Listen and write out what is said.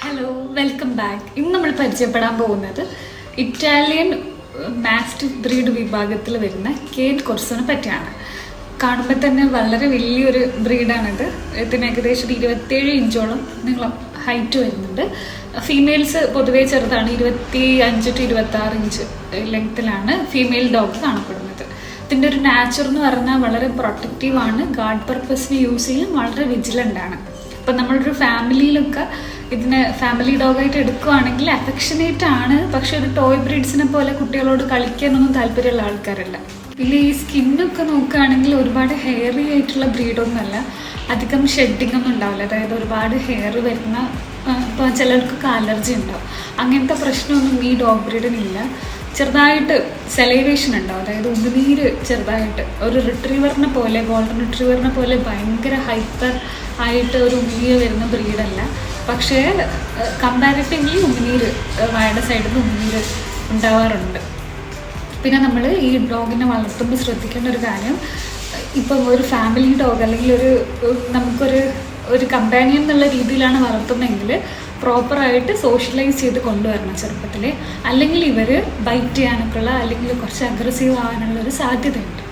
Hello, welcome back. ഇന്ന് നമ്മൾ പരിചയപ്പെടാൻ പോകുന്നത് ഇറ്റാലിയൻ മാസ്റ്റിഫ് ബ്രീഡ് വിഭാഗത്തിൽ വരുന്ന കേൻ കൊർസോനെ പറ്റിയാണ്. കാണുമ്പോൾ തന്നെ വളരെ വലിയൊരു ബ്രീഡാണിത്. ഇതിന് ഏകദേശം 27 ഇഞ്ചോളം നീളം ഹൈറ്റ് വരുന്നുണ്ട്. ഫീമെയിൽസ് പൊതുവേ ചെറുതാണ്, 25 to 26 ഇഞ്ച് ലെങ്ത്തിലാണ് ഫീമെയിൽ ഡോഗ് കാണപ്പെടുന്നത്. ഇതിൻ്റെ ഒരു നാച്ചർ എന്ന് പറഞ്ഞാൽ വളരെ പ്രൊട്ടക്റ്റീവാണ്, ഗാർഡ് പർപ്പസിന് യൂസ് ചെയ്യും, വളരെ വിജിലൻ്റ് ആണ്. ഇപ്പം നമ്മളൊരു ഫാമിലിയിലൊക്കെ ഇതിനെ ഫാമിലി ഡോഗായിട്ട് എടുക്കുകയാണെങ്കിൽ അഫെക്ഷനേറ്റ് ആണ്, പക്ഷെ ഒരു ടോയ് ബ്രീഡ്സിനെ പോലെ കുട്ടികളോട് കളിക്കാനൊന്നും താല്പര്യമുള്ള ആൾക്കാരല്ല. പിന്നെ ഈ സ്കിന്നൊക്കെ നോക്കുകയാണെങ്കിൽ ഒരുപാട് ഹെയറി ആയിട്ടുള്ള ബ്രീഡൊന്നുമല്ല, അധികം ഷെഡിങ് ഒന്നും ഉണ്ടാവില്ല. അതായത് ഒരുപാട് ഹെയർ വരുന്ന, ഇപ്പോൾ ചിലർക്കൊക്കെ അലർജി ഉണ്ടാവും, അങ്ങനത്തെ പ്രശ്നമൊന്നും ഈ ഡോഗ് ബ്രീഡിനില്ല. ചെറുതായിട്ട് സെലൈവേഷൻ ഉണ്ടാവും, അതായത് ഉമിനീര് ചെറുതായിട്ട് ഒരു റിട്രീവറിനെ പോലെ, ഗോൾഡൻ റിട്രീവറിനെ പോലെ ഭയങ്കര ഹൈപ്പർ ആയിട്ട് ഒരു ഉമിനീര് വരുന്ന ബ്രീഡല്ല. പക്ഷേ കമ്പാരിറ്റീവ്ലി ഉമിനീര് വായുടെ സൈഡിൽ നിന്ന് ഉമിനീര് ഉണ്ടാവാറുണ്ട്. പിന്നെ നമ്മൾ ഈ ഡോഗിനെ വളർത്തുമ്പോൾ ശ്രദ്ധിക്കേണ്ട ഒരു കാര്യം, ഇപ്പം ഒരു ഫാമിലി ഡോഗ് അല്ലെങ്കിൽ നമുക്കൊരു കമ്പാനിയൻ എന്നുള്ള രീതിയിലാണ് വളർത്തുന്നതെങ്കിൽ പ്രോപ്പറായിട്ട് സോഷ്യലൈസ് ചെയ്ത് കൊണ്ടുവരണം ചെറുപ്പത്തിൽ. അല്ലെങ്കിൽ ഇവർ ബൈറ്റ് ചെയ്യാനൊക്കെയുള്ള അല്ലെങ്കിൽ കുറച്ച് അഗ്രസീവ് ആവാനുള്ള ഒരു സാധ്യതയുണ്ട്.